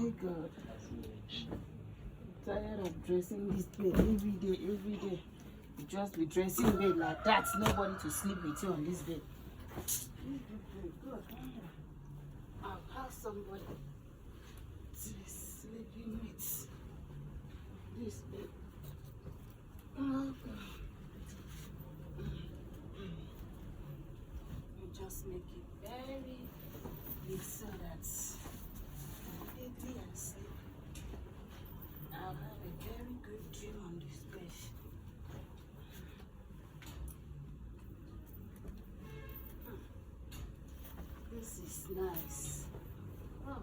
my God. I'm tired of dressing this bed every day, every day. You just be dressing bed like that. Nobody to sleep with you on this bed. God, I'll have somebody to sleeping with this bed. Oh God. You just make it very big so that immediately I sleep, I'll have a very good dream on this bed. This is nice. Oh.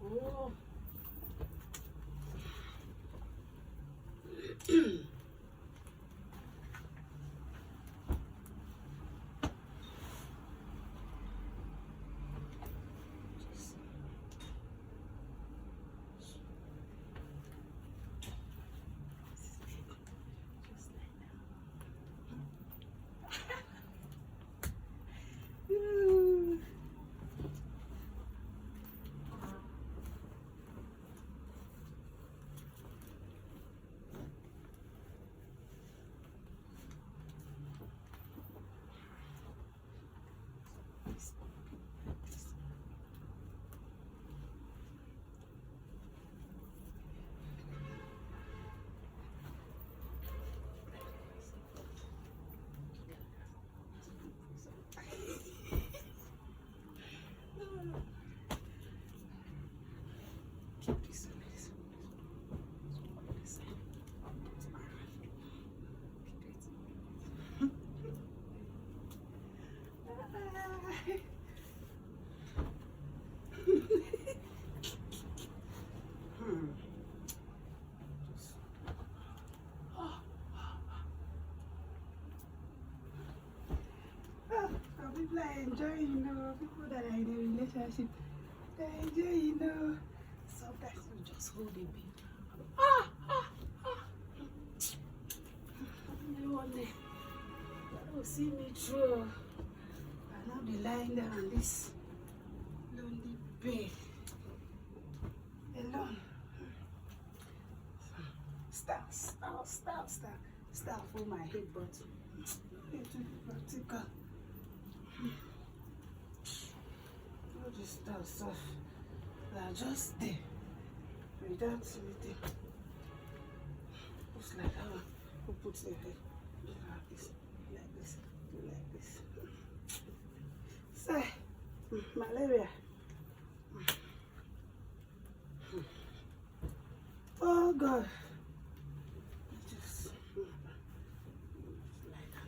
Oh. People are enjoying, people that are in a relationship, they're enjoying, sometimes you just hold a baby. God will see me through. I'll not be lying there on this lonely bed alone. Start for my head, but it will be practical. All this stuff they are just there without anything. Just like how who puts their head like this, like this. Say, malaria. Oh God. Just like that.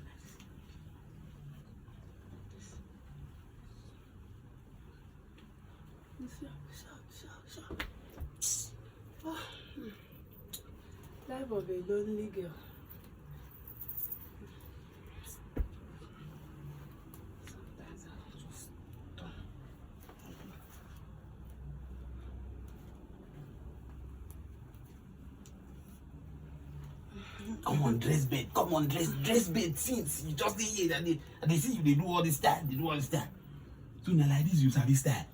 Oh, life of a lonely girl. Sometimes I just don't. Come on, dress bed. Come on, dress bed. Since you just here and they see you, they do all this time. So now like this, you sabi style.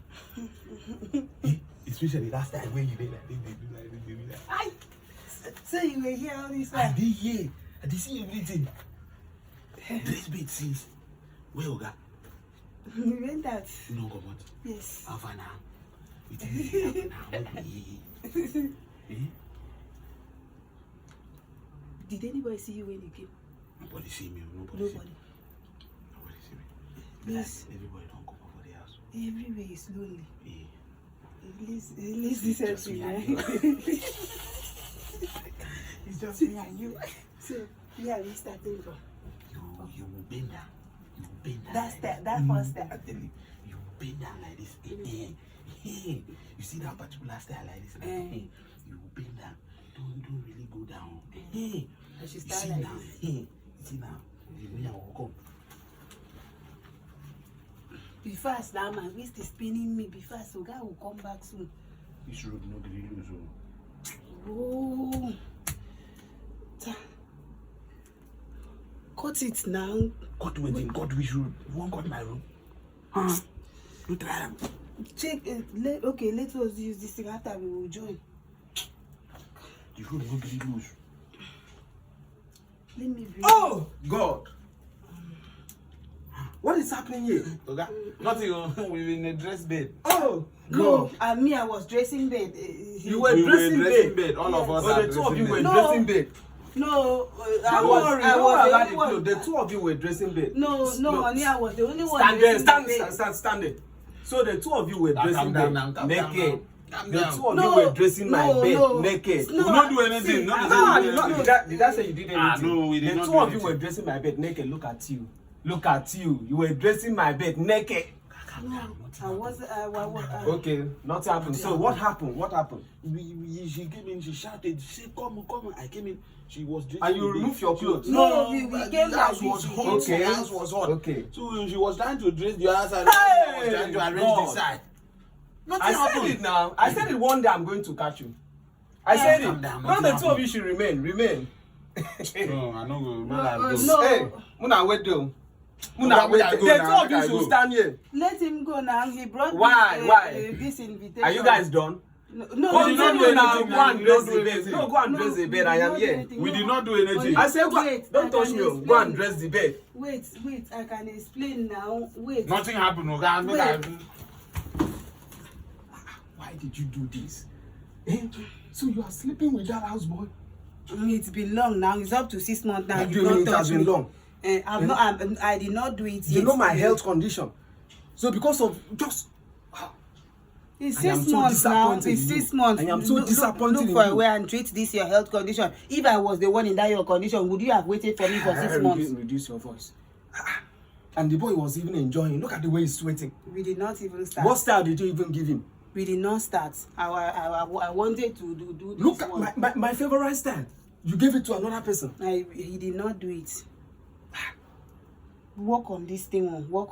Especially that style when you did like this, they do like this, they do like. I say you were here all this I time. did here. I did see everything. Dress bed since. Where Oga? You went out. You don't come out. Yes. How far now? It is now. Eh? Did anybody see you when you came? Nobody see me. Nobody. See me. Yes. Everybody don't come over the house. Everywhere is lonely. Yeah. At least this Just is me right. and you. It's just me and you. So yeah, we starting from. You will bend down. You will bend down. That's like that first step. I tell you, you will bend down like this. You see that particular style like this? You will bend down. Don't really go down. I should You start see like now. this. You see now. You will come. Be fast now, my waist is spinning me. Be fast, so guy will come back soon. This road no gree lose. Oh. Cut it now. Cut wedding, cut which road? You won't cut my road. Huh? You try. Check it. Okay, let us use this thing after we will join. The road no gree lose. Let me bring. Oh God! What is happening here? Okay. Nothing. We in a dress bed. Oh No, God! I was dressing bed. You were We dressing dressing bed. bed. All of us Oh, are the two of you dressing were bed. No. dressing bed. No, Don't worry, don't worry about the one. clothes. The two of you were dressing bed. No, honey, I was the only one. Stand there, dressing the bed. stand there. So the two of you were dressing Calm down now, bed calm down naked. now. Calm The down. two of No, you were dressing my no, bed no. naked. No, We not do anything. see, Not Ah, do anything. did I say you did anything? No, we did the not two do of you anything. were dressing my bed naked. Look at you. Look at you. You were dressing my bed naked. No, I was. Okay, nothing happened. So what happened? What happened? She came in, she shouted, she said, come. I came in, she was dressing. And you the removed bed. your clothes? No, we the came house like was this. hot. Okay. The house was hot. Okay. So she was trying to dress the other side. I was trying to arrange God. the side. Nothing I said happened. it now. I said it one day I'm going to catch you. I said it. calm down, Now the nothing two of you should remain. No, I know. No. Hey, Muna wait though. Muna, Wait. make I go The now, two of make you I should go. stand here. Let him go now. He brought Why? This, Why? this invitation. Are you guys done? No, Go did do not do you now. anything, Go and we dress don't the do bed. anything. No, go and No, dress the we bed. did I am not do here. anything. We No. did not do anything. I said, Wait, don't I touch can me. Go explain. and dress the bed. Wait, I can explain now. Wait. Nothing happened. Okay, make Wait. Why did you do this? Eh? So you are sleeping with that houseboy? It's been long now. It's up to 6 months now. What do You you mean don't it touch has been me. long? I did not do it You yet. know my health condition. So because of just It's I am 6 so months now. disappointed It's in you. 6 months. I am so disappointed Look in for you. a way and treat this your health condition. If I was the one in that your condition, would you have waited for me for 6 months? Reduce your voice. And the boy was even enjoying. Look at the way he's sweating. We did not even start. What style did you even give him? We did not start. I wanted to do this Look at one. my favorite style. You gave it to another person. He did not do it. Work on this thing. Work on